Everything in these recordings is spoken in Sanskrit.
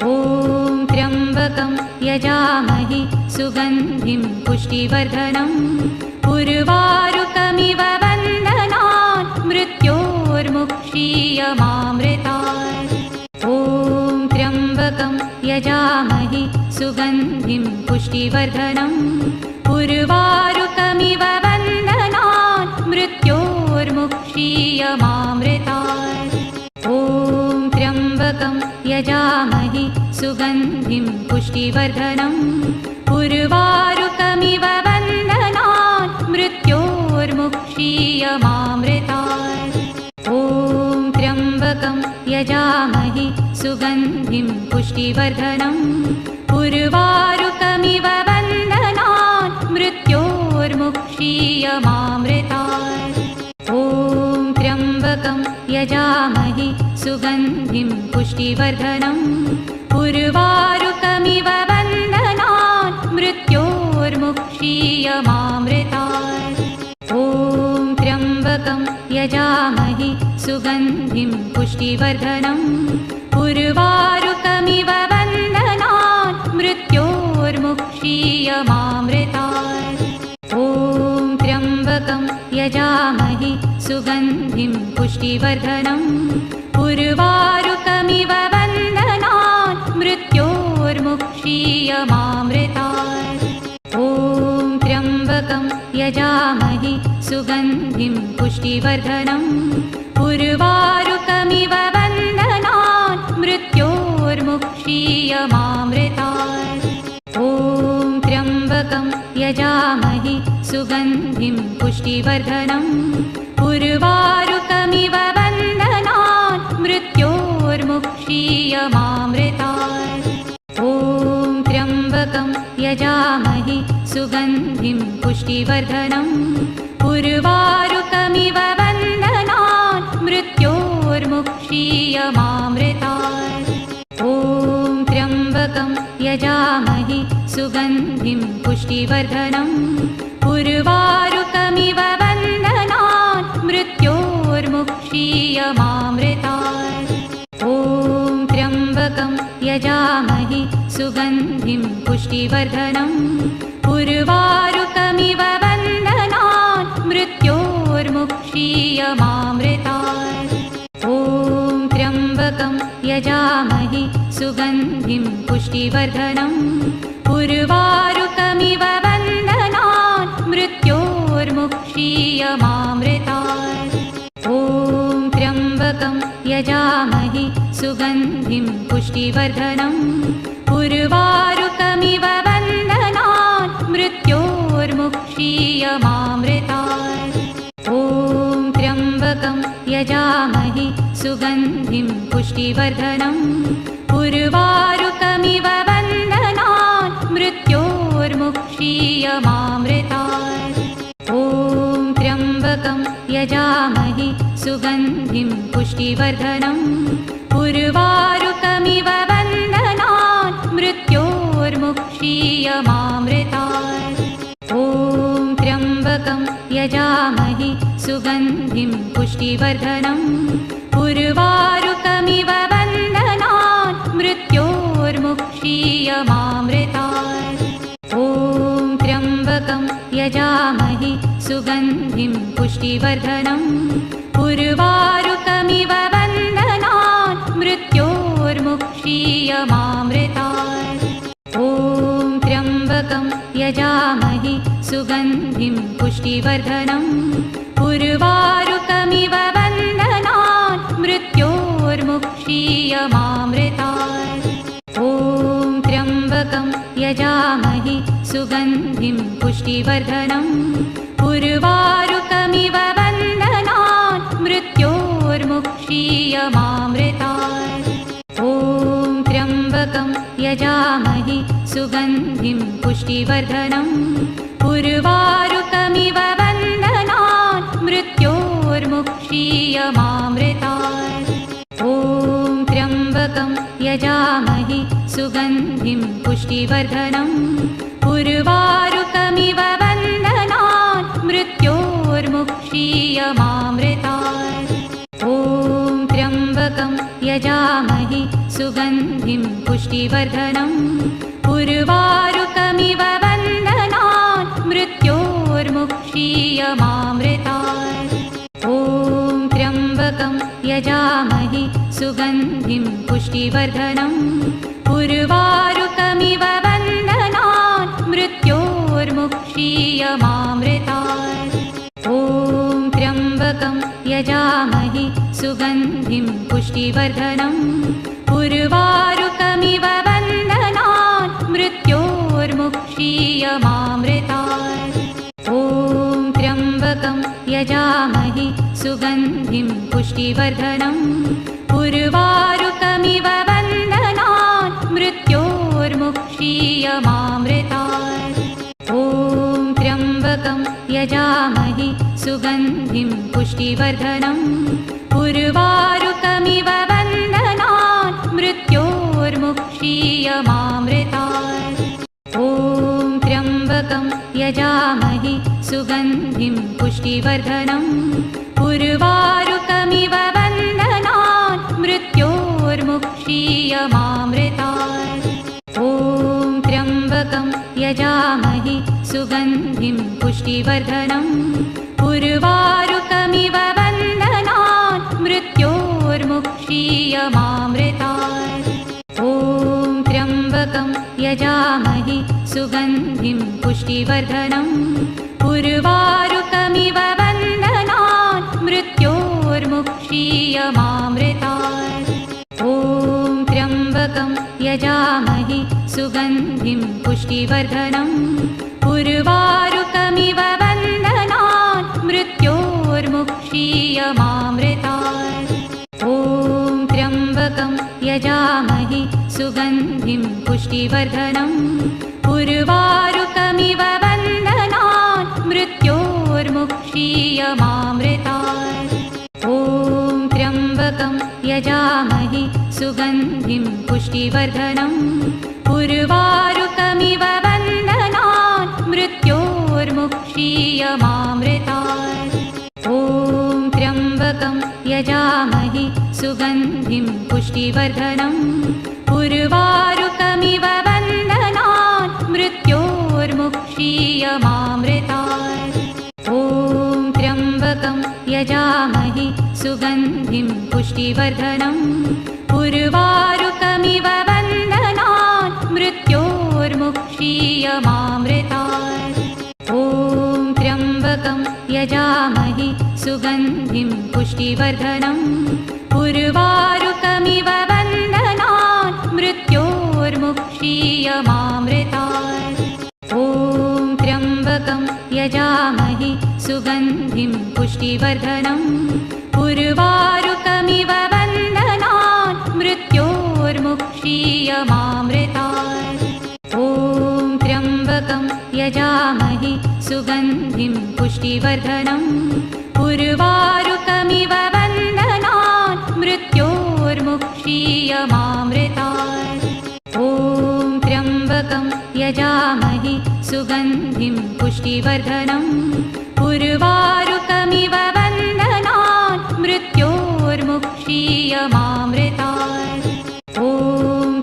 ॐ त्र्यम्बकं यजामहे सुगन्धिं पुष्टिवर्धनम् उर्वारुकमिव बन्धनान् मृत्योर्मुक्षीयमामृतात्। ॐ त्र्यम्बकं यजामहे सुगन्धिं पुष्टिवर्धनम् उर्वारुकमिव बन्धनान् मृत्योर्मुक्षीयमामृतात्। ॐ त्र्यम्बकं यजामहे सुगन्धिं पुष्टिवर्धनम् उर्वारुकमिव बन्धनान् मृत्योर्मुक्षीयमामृतात्। ॐ त्र्यम्बकं यजामहे सुगन्धिं पुष्टिवर्धनम् उर्वारुकमिव बन्धनान् मृत्योर्मुक्षीयमामृतात्। ॐ त्र्यम्बकं यजामहे सुगन्धिं पुष्टिवर्धनम् उर्वारुकमिव बन्धनान् मृत्योर्मुक्षीयमामृतात्। ॐ त्र्यम्बकं यजामहे सुगन्धिं पुष्टिवर्धनम् उर्वारुकमिव बन्धनान् मृत्योर्मुक्षीयमामृतात्। ॐ त्र्यम्बकं यजामहे सुगन्धिं पुष्टिवर्धनम् उर्वारुकमिव बन्धनान् मृत्योर्मुक्षीयमामृतात्। ॐ त्र्यम्बकं यजामहे सुगन्धिं पुष्टिवर्धनम् उर्वारुकमिव बन्धनान् मृत्योर्मुक्षीयमामृतात्। ॐ त्र्यम्बकं यजामहे सुगन्धिं पुष्टिवर्धनम् उर्वारुकमिव बन्धनान् मृत्योर्मुक्षीयमामृतात्। ॐ त्र्यम्बकं यजामहे सुगन्धिं पुष्टिवर्धनम् उर्वारुकमिव बन्धनान् मृत्योर्मुक्षीयमामृतात्। ॐ त्र्यम्बकं यजामहे सुगन्धिं पुष्टिवर्धनम् उर्वारुकमिव बन्धनान् मृत्योर्मुक्षीयमामृतात्। ॐ त्र्यम्बकं यजामहे सुगन्धिं पुष्टिवर्धनम् उर्वारुकमिव बन्धनान् मृत्योर्मुक्षीयमामृतात्। ॐ त्र्यम्बकं यजामहे सुगन्धिं पुष्टिवर्धनम् उर्वारुकमिव बन्धनान् मृत्योर्मुक्षीयमामृतात्। ॐ त्र्यम्बकं यजामहे सुगन्धिं पुष्टिवर्धनम् उर्वारुकमिव बन्धनान् मृत्योर्मुक्षीयमामृतात्। ॐ त्र्यम्बकं यजामहे सुगन्धिं पुष्टिवर्धनम् उर्वारुकमिव बन्धनान् मृत्योर्मुक्षीयमामृतात्। ॐ त्र्यम्बकं यजामहे सुगन्धिं पुष्टिवर्धनम् उर्वारुकमिव बन्धनान् मृत्योर्मुक्षीयमामृतात्। ॐ त्र्यम्बकं यजामहे सुगन्धिं पुष्टिवर्धनम् उर्वारुकमिव बन्धनान् मृत्योर्मुक्षीयमामृतात्। ॐ त्र्यम्बकं यजामहे सुगन्धिं पुष्टिवर्धनम् उर्वारुकमिव बन्धनान् मृत्योर्मुक्षीयमामृतात्। ॐ त्र्यम्बकं यजामहे सुगन्धिं पुष्टिवर्धनम् उर्वारुकमिव बन्धनान् मृत्योर्मुक्षीयमामृतात्। ॐ त्र्यम्बकं यजामहे सुगन्धिं पुष्टिवर्धनम् उर्वारुकमिव बन्धनान् मृत्योर्मुक्षीयमामृतात्। ॐ त्र्यम्बकं यजामहे सुगन्धिं पुष्टिवर्धनम् उर्वारुकमिव बन्धनान् मृत्योर्मुक्षीयमामृतात्। ॐ त्र्यम्बकं यजामहे सुगन्धिं पुष्टिवर्धनम् उर्वारुकमिव बन्धनान् मृत्योर्मुक्षीयमामृतात्। ॐ त्र्यम्बकं यजामहे सुगन्धिं पुष्टिवर्धनम् उर्वारुकमिव बन्धनान् मृत्योर्मुक्षीयमामृतात् ॐ त्र्यम्बकं यजामहे सुगन्धिं पुष्टिवर्धनम् उर्वारुकमिव बन्धनान् मृत्योर्मुक्षीयमामृतात् ॐ त्र्यम्बकं यजामहे सुगन्धिं पुष्टिवर्धनम् उर्वारुकमिव बन्धनान् मृत्योर्मुक्षीयमामृतात् ॐ त्र्यम्बकं यजामहे सुगन्धिं पुष्टिवर्धनम् उर्वारुकमिव बन्धनान् मृत्योर्मुक्षीयमामृतात् ॐ त्र्यम्बकं यजामहे सुगन्धिं पुष्टिवर्धनम् उर्वारुकमिव बन्धनान् मृत्योर्मुक्षीयमामृतात् ॐ त्र्यम्बकं यजामहे सुगन्धिं पुष्टिवर्धनम् उर्वारुकमिव बन्धनान् मृत्योर्मुक्षीयमामृतात् ॐ त्र्यम्बकं यजामहे सुगन्धिं पुष्टिवर्धनम् उर्वारुकमिव बन्धनान् मृत्योर्मुक्षीयमामृतात् ॐ त्र्यम्बकं यजामहे सुगन्धिं पुष्टिवर्धनम् उर्वारुकमिव बन्धनान् मृत्योर्मुक्षीयमामृतात् ॐ त्र्यम्बकं यजामहे सुगन्धिं पुष्टिवर्धनम् उर्वारुकमिव बन्धनान् मृत्योर्मुक्षीयमामृतात् ॐ त्र्यम्बकं यजामहे सुगन्धिं पुष्टिवर्धनम् उर्वारुकमिव बन्धनान् मृत्योर्मुक्षीयमामृतात् ॐ त्र्यम्बकं यजामहे सुगन्धिं पुष्टिवर्धनम् उर्वारुकमिव बन्धनान् मृत्योर्मुक्षीयमामृतात् ॐ त्र्यम्बकं यजामहे सुगन्धिं पुष्टिवर्धनम् उर्वारुकमिव बन्धनान् मृत्योर्मुक्षीयमामृतात् ॐ त्र्यम्बकं यजामहे सुगन्धिं पुष्टिवर्धनम् उर्वारुकमिव बन्धनान् मृत्योर्मुक्षीयमामृतात् ॐ त्र्यम्बकं यजामहे सुगन्धिं पुष्टिवर्धनम् उर्वारुकमिव बन्धनान् मृत्योर्मुक्षीयमामृतात् ॐ त्र्यम्बकं यजामहे सुगन्धिं पुष्टिवर्धनम् उर्वारुकमिव बन्धनान् मृत्योर्मुक्षीयमामृतात् ॐ त्र्यम्बकं यजामहे सुगन्धिं पुष्टिवर्धनम् उर्वारुकमिव बन्धनान् मृत्योर्मुक्षीयमामृतात् ॐ त्र्यम्बकं यजामहे सुगन्धिं पुष्टिवर्धनम् उर्वारुकमिव बन्धनान् मृत्योर्मुक्षीयमामृतात् ॐ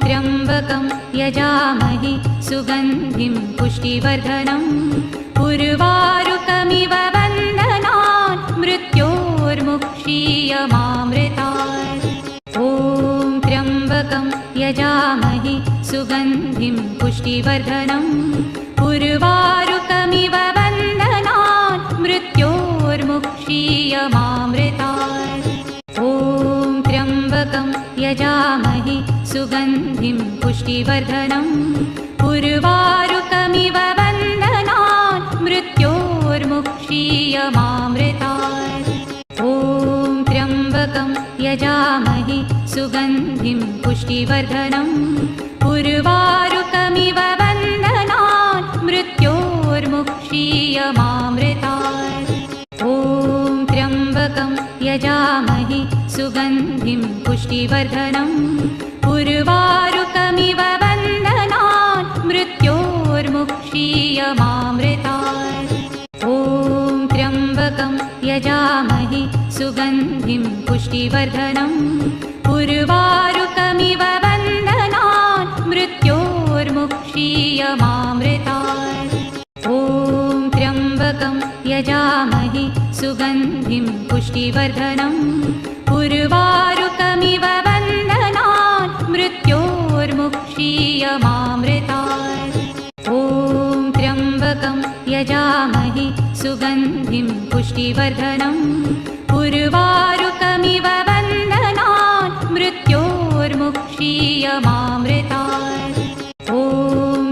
त्र्यम्बकं यजामहे सुगन्धिं पुष्टिवर्धनम् उर्वारुकमिव बन्धनान् मृत्योर्मुक्षीयमामृतात् ॐ त्र्यम्बकं यजामहे सुगन्धिं पुष्टिवर्धनम् उर्वारुकमिव बन्धनान् मृत्योर्मुक्षीयमामृतात् ॐ त्र्यम्बकं यजामहे सुगन्धिं पुष्टिवर्धनम् उर्वारुकमिव बन्धनान् मृत्योर्मुक्षीयमामृतात् ॐ त्र्यम्बकं यजामहे सुगन्धिं पुष्टिवर्धनम् उर्वारुकमिव बन्धनान् मृत्योर्मुक्षीयमामृतात् ॐ त्र्यम्बकं यजामहे सुगन्धिं पुष्टिवर्धनम् उर्वारुकमिव बन्धनान् मृत्योर्मुक्षीयमामृतात् ॐ त्र्यम्बकं यजामहे सुगन्धिं पुष्टिवर्धनम् उर्वारुकमिव मुक्षीयमामृतात् ॐ त्र्यम्बकं यजामहे सुगन्धिं पुष्टिवर्धनम् उर्वारुकमिव बन्धनात् मृत्योर्मुक्षीयमामृतात् ॐ त्र्यम्बकं यजामहे सुगन्धिं पुष्टिवर्धनम् उर्वारुकमिव बन्धनात् मृत्योर्मुक्षीयमामृतात् ॐ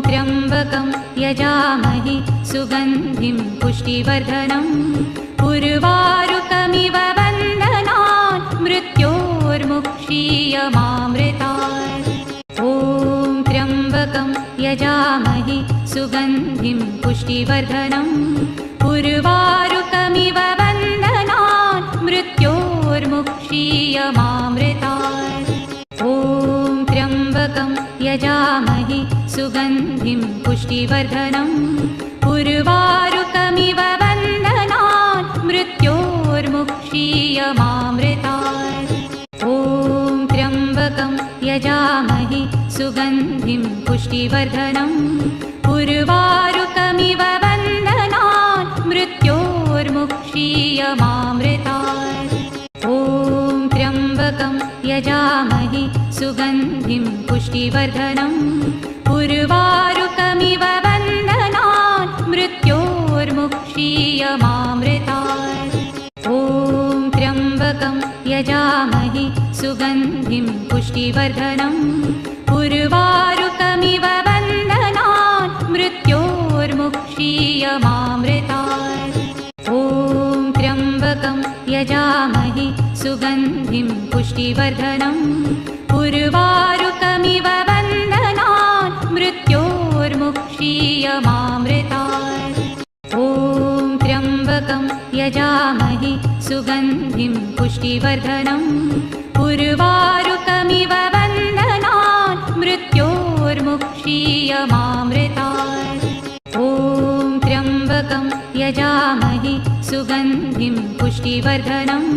त्र्यम्बकं यजामहे सुगन्धिं पुष्टिवर्धनम् उर्वारुकमिव बन्धनात् मृत्योर्मुक्षीयमामृतात् ॐ त्र्यम्बकं यजामहे सुगन्धिं पुष्टिवर्धनम् उर्वारुकमिव बन्धनात् मृत्योर्मुक्षीयमामृतात् ॐ त्र्यम्बकं यजामहे सुगन्धिं पुष्टिवर्धनम् उर्वारुकमिव बन्धनात् मृत्योर्मुक्षीयमामृतात् ॐ त्र्यम्बकं यजामहे सुगन्धिं पुष्टिवर्धनम् उर्वारुकमिव बन्धनात् मृत्योर्मुक्षीयमामृतात् ॐ त्र्यम्बकं यजामहे सुगन्धिं पुष्टिवर्धनम् उर्वारुकमिव बन्धनात् मृत्योर्मुक्षीयमामृतात् ॐ त्र्यम्बकं यजामहे सुगन्धिं पुष्टिवर्धनम् उर्वारुकमिव बन्धनात् मृत्योर्मुक्षीयमामृतात् ॐ त्र्यम्बकं यजामहे सुगन्धिं पुष्टिवर्धनम् उर्वारुकमिव बन्धनात् मृत्योर्मुक्षीयमामृतात् ॐ त्र्यम्बकं यजामहे सुगन्धिं पुष्टिवर्धनम् उर्वारुकमिव बन्धनात् मृत्योर्मुक्षीयमामृतात् ॐ त्र्यम्बकं यजामहे सुगन्धिं पुष्टिवर्धनम्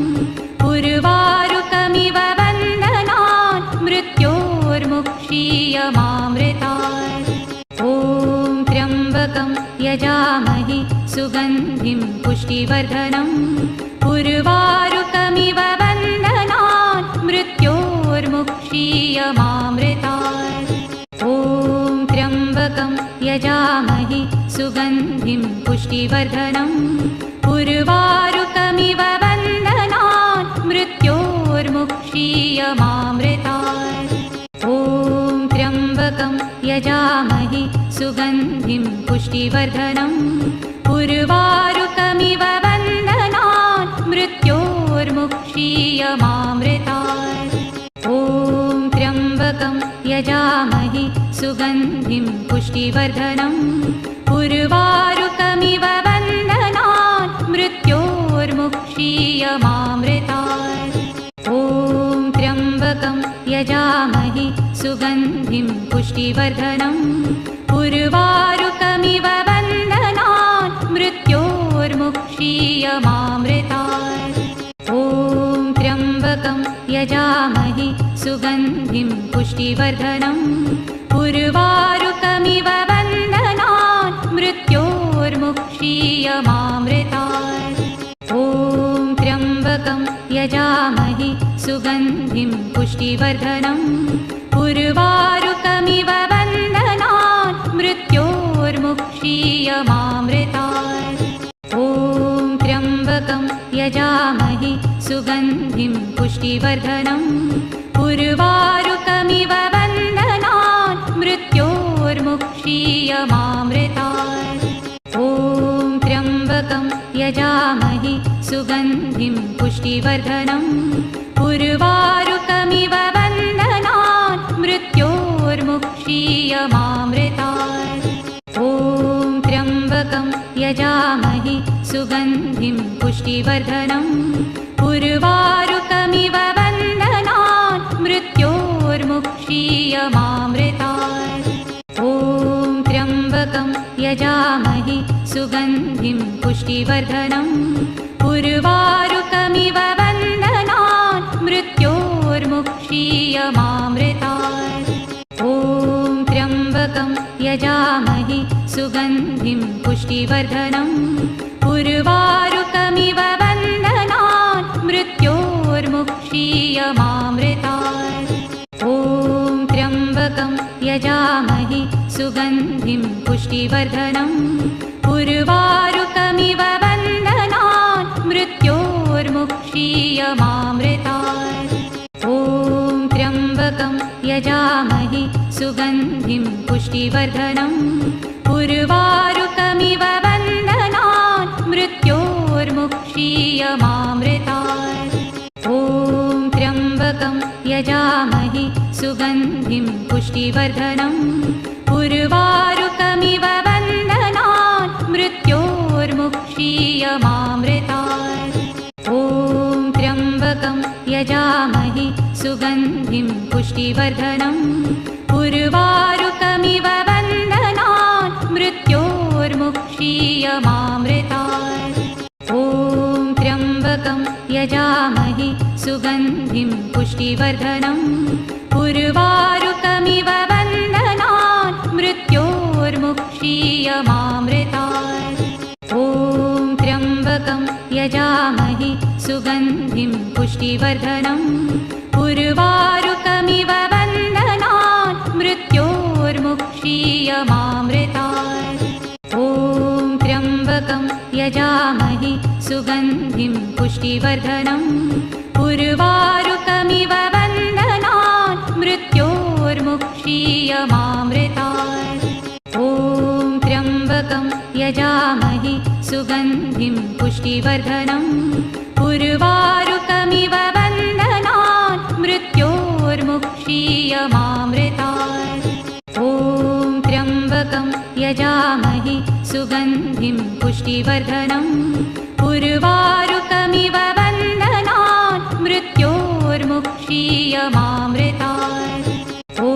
उर्वारुकमिव बन्धनात् मृत्योर्मुक्षीयमामृतात् ॐ त्र्यम्बकं यजामहे सुगन्धिं पुष्टिवर्धनम् उर्वारुकमिव बन्धनात् मृत्योर्मुक्षीयमामृतात् ॐ त्र्यम्बकं यजामहे सुगन्धिं पुष्टिवर्धनम् उर्वारुकमिव बन्धनात् मृत्योर्मुक्षीयमामृतात् ॐ त्र्यम्बकं यजामहे सुगन्धिं पुष्टिवर्धनम् उर्वारुकमिव बन्धनात् मृत्योर्मुक्षीयमामृतात् ॐ त्र्यम्बकं यजामहे सुगन्धिं पुष्टिवर्धनम् उर्वारुकमिव बन्धनात् मृत्योर्मुक्षीयमामृतात् ॐ त्र्यम्बकं यजामहे सुगन्धिं पुष्टिवर्धनम् उर्वारुकमिव बन्धनात् मृत्योर्मुक्षीयमामृतात् ॐ त्र्यम्बकं यजामहे सुगन्धिं पुष्टिवर्धनम् उर्वारुकमिव बन्धनात् मृत्योर्मुक्षीयमामृतात् ॐ त्र्यम्बकं यजामहे सुगन्धिं पुष्टिवर्धनम् उर्वारुकमिव बन्धनात् मृत्योर्मुक्षीयमामृतात् ॐ त्र्यम्बकं यजामहे सुगन्धिं पुष्टिवर्धनम् उर्वारुकमिव बन्धनात् मृत्योर्मुक्षीयमामृतात् ॐ त्र्यम्बकं यजामहे सुगन्धिं पुष्टिवर्धनम् उर्वारुकमिव बन्धनात् मृत्योर्मुक्षीयमामृतात् ॐ त्र्यम्बकं यजामहे सुगन्धिं पुष्टिवर्धनम् उर्वारुकमिव बन्धनात् मृत्योर्मुक्षीयमामृतात् ॐ त्र्यम्बकं यजामहे सुगन्धिं पुष्टिवर्धनम् उर्वारुकमिव बन्धनात् मृत्योर्मुक्षीयमामृतात् ॐ त्र्यम्बकं त्र्यम्बकं यजामहे सुगन्धिं पुष्टिवर्धनम् उर्वारुकमिव बन्धनान् मृत्योर्मुक्षीयमामृतात् ॐ त्र्यम्बकं यजामहे सुगन्धिं पुष्टिवर्धनम् उर्वारुकमिव बन्धनान् मृत्योर्मुक्षीयमामृतात् ॐ त्र्यम्बकं यजामहे सुगन्धिं पुष्टिवर्धनम् उर्वारुकमिव बन्धनान् मृत्योर्मुक्षीयमामृतात् ॐ त्र्यम्बकं यजामहे सुगन्धिं पुष्टिवर्धनम् उर्वारुकमिव बन्धनान् मृत्योर्मुक्षीयमामृतात् ॐ त्र्यम्बकं यजामहे सुगन्धिं पुष्टिवर्धनम् उर्वारुकमिव बन्धनान् मृत्योर्मुक्षीयमामृतात् ॐ त्र्यम्बकं यजामहे सुगन्धिं पुष्टिवर्धनम् उर्वारुकमिव बन्धनान् मृत्योर्मुक्षीयमामृतात् ॐ त्र्यम्बकं यजामहे सुगन्धिं पुष्टिवर्धनम् उर्वारुकमिव बन्धनान् मृत्योर्मुक्षीयमामृतात् ॐ त्र्यम्बकं यजामहे सुगन्धिं पुष्टिवर्धनम् उर्वारुकमिव बन्धनान् मृत्योर्मुक्षीयमामृतात् ॐ त्र्यम्बकं यजामहे सुगन्धिं पुष्टिवर्धनम् उर्वारुकमिव बन्धनान् मृत्योर्मुक्षीयमामृतात् ॐ त्र्यम्बकं यजामहे सुगन्धिं पुष्टिवर्धनम् उर्वारुकमिव बन्धनान् मृत्योर्मुक्षीयमामृतात् ॐ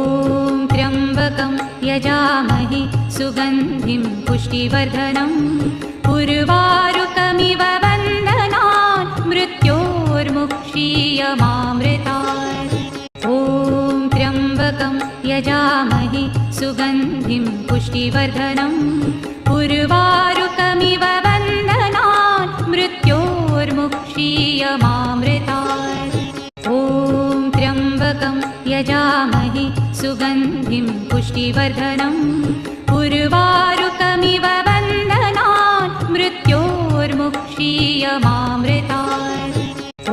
त्र्यम्बकं यजामहे सुगन्धिं पुष्टिवर्धनम् उर्वारुकमिव बन्धनान् मृत्योर्मुक्षीयमामृतात् ॐ त्र्यम्बकं यजामहे सुगन्धिं पुष्टिवर्धनम् उर्वारुकमिव बन्धनान् मृत्योर्मुक्षीयमामृतात् ॐ त्र्यम्बकं यजामहे सुगन्धिं पुष्टिवर्धनम् उर्वारुकमिव बन्धनान् मृत्योर्मुक्षीयमामृतात् ॐ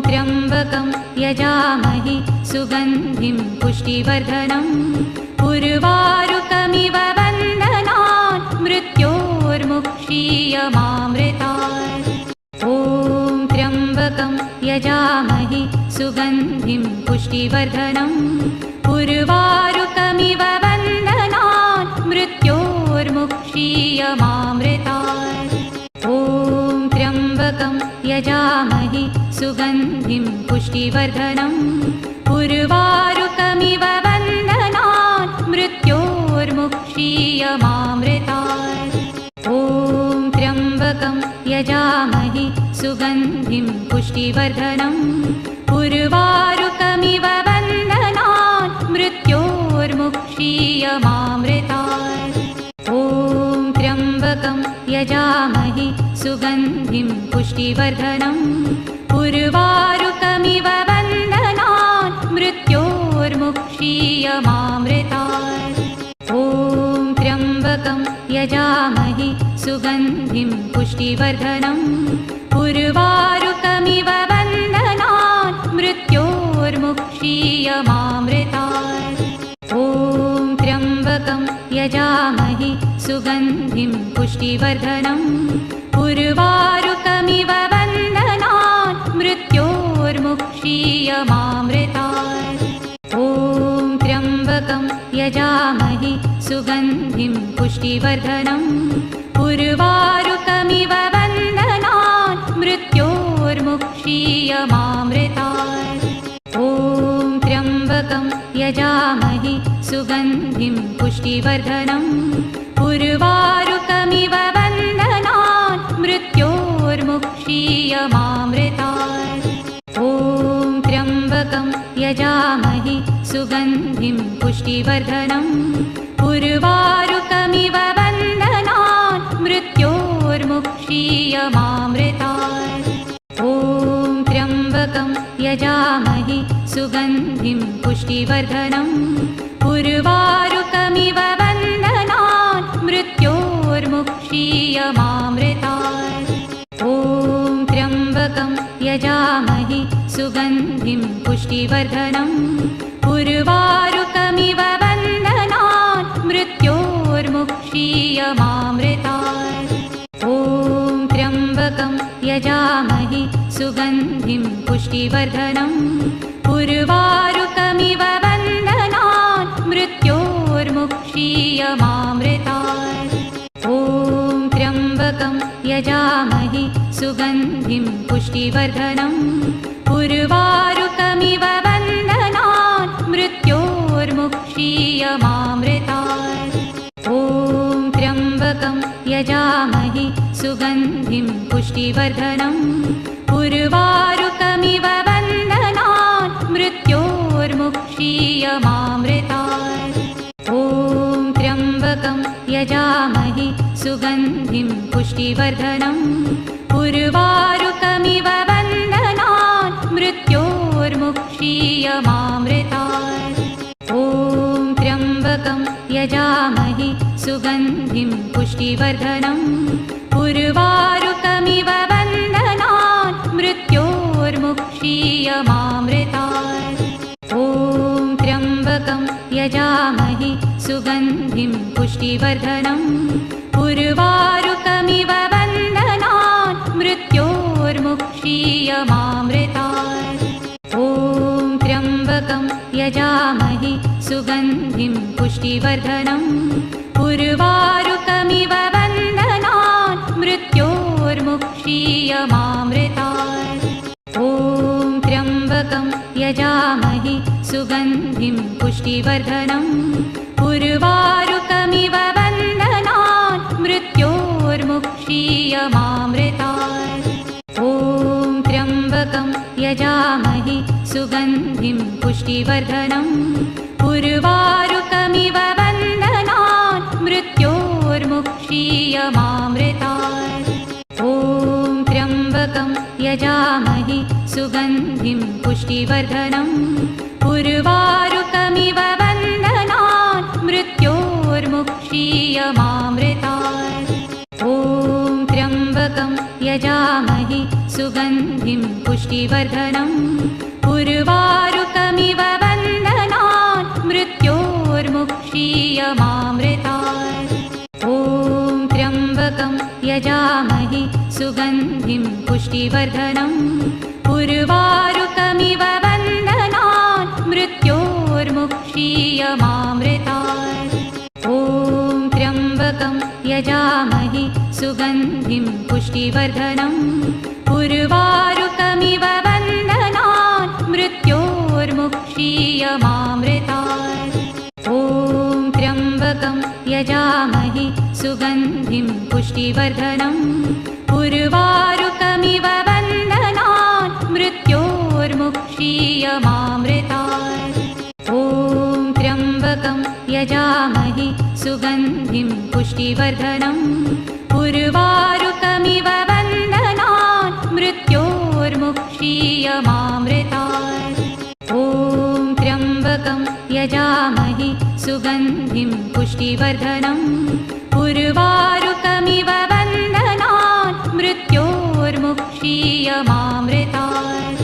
त्र्यम्बकं यजामहे सुगन्धिं पुष्टिवर्धनम् उर्वारुकमिव बन्धनान् मृत्योर्मुक्षीयमामृतात् ॐ त्र्यम्बकं यजामहे सुगन्धिं पुष्टिवर्धनम् उर्वारुकमिव बन्धनान् मृत्योर्मुक्षीयमामृतात् ॐ त्र्यम्बकं यजामहे सुगन्धिं पुष्टिवर्धनम् उर्वारुकमिव बन्धनान् मृत्योर्मुक्षीयमामृतात् ॐ त्र्यम्बकं यजामहे सुगन्धिं पुष्टिवर्धनम् उर्वारुकमिव बन्धनान् मृत्योर्मुक्षीयमामृतात् ॐ त्र्यम्बकं यजामहे सुगन्धिं पुष्टिवर्धनम् उर्वारुकमिव बन्धनान् मृत्योर्मुक्षीयमामृतात् ॐ त्र्यम्बकं यजामहे सुगन्धिं पुष्टिवर्धनम् उर्वारुकमिव बन्धनान् मृत्योर्मुक्षीयमामृतात् ॐ त्र्यम्बकं यजामहे सुगन्धिं पुष्टिवर्धनम् उर्वारुकमिव बन्धनान् मृत्योर्मुक्षीयमामृतात् ॐ त्र्यम्बकं यजामहे सुगन्धिं पुष्टिवर्धनम् उर्वारुकमिव बन्धनान् मृत्योर्मुक्षीयमामृतात् ॐ त्र्यम्बकं यजामहे सुगन्धिं पुष्टिवर्धनम् उर्वारुकमिव बन्धनान् मृत्योर्मुक्षीयमामृतात् ॐ त्र्यम्बकं यजामहे सुगन्धिं पुष्टिवर्धनम् उर्वारुकमिव बन्धनान् मृत्योर्मुक्षीयमामृतात् ॐ त्र्यम्बकं यजामहे सुगन्धिं पुष्टिवर्धनम् उर्वारुकमिव बन्धनान् मृत्योर्मुक्षीयमामृतात् ॐ त्र्यम्बकं यजामहे सुगन्धिं पुष्टिवर्धनम् उर्वारुकमिव बन्धनान् मृत्योर्मुक्षीयमामृतात् ॐ त्र्यम्बकं यजामहे सुगन्धिं पुष्टिवर्धनम् उर्वारुकमिव बन्धनान् मृत्योर्मुक्षीयमामृतात् ॐ त्र्यम्बकं यजामहे सुगन्धिं पुष्टिवर्धनम् उर्वारुकमिव बन्धनान् मृत्योर्मुक्षीयमामृतात् ॐ त्र्यम्बकं यजामहे सुगन्धिं पुष्टिवर्धनम् उर्वारुकमिव बन्धनान् मृत्योर्मुक्षीयमामृतात् ॐ त्र्यम्बकं यजामहे सुगन्धिं पुष्टिवर्धनम् उर्वारुकमिव बन्धनान् मृत्योर्मुक्षीयमामृतात् ॐ त्र्यम्बकं यजामहे सुगन्धिं पुष्टिवर्धनम् उर्वारुकमिव बन्धनान् मृत्योर्मुक्षीयमामृतात् ॐ त्र्यम्बकं यजामहे सुगन्धिं पुष्टिवर्धनम् उर्वारुकमिव बन्धनान् मृत्योर्मुक्षीयमामृतात् ॐ त्र्यम्बकं यजामहे सुगन्धिं पुष्टिवर्धनम् उर्वारुकमिव बन्धनान् मृत्योर्मुक्षीयमामृतात् ॐ त्र्यम्बकं यजामहे सुगन्धिं पुष्टिवर्धनम् उर्वारुकमिव बन्धनान् मृत्योर्मुक्षीयमामृतात् ॐ त्र्यम्बकं यजामहे सुगन्धिं पुष्टिवर्धनम् उर्वारुकमिव बन्धनान् मृत्योर्मुक्षीयमामृतात् ॐ त्र्यम्बकं यजामहे सुगन्धिं पुष्टिवर्धनम् उर्वारुकमिव बन्धनान् मृत्योर्मुक्षीयमामृतात् ॐ त्र्यम्बकं यजामहे सुगन्धिं पुष्टिवर्धनम् उर्वारुकमिव बन्धनान् मृत्योर्मुक्षीयमामृतात् ॐ त्र्यम्बकं यजामहे सुगन्धिं पुष्टिवर्धनम् उर्वारुकमिव बन्धनान् मृत्योर्मुक्षीयमामृतात् ॐ त्र्यम्बकं यजामहे सुगन्धिं पुष्टिवर्धनम् उर्वारुकमिव बन्धनान् मृत्योर्मुक्षीयमामृतात् ॐ त्र्यम्बकं यजामहे सुगन्धिं पुष्टिवर्धनम् उर्वारुकमिव बन्धनान् मृत्योर्मुक्षीयमामृतात् ॐ त्र्यम्बकं यजामहे सुगन्धिं पुष्टिवर्धनम् उर्वारुकमिव बन्धनान् मृत्योर्मुक्षीयमामृतात् ॐ त्र्यम्बकं यजामहे सुगन्धिं पुष्टिवर्धनम् उर्वारुकमिव बन्धनान् मृत्योर्मुक्षीयमामृतात्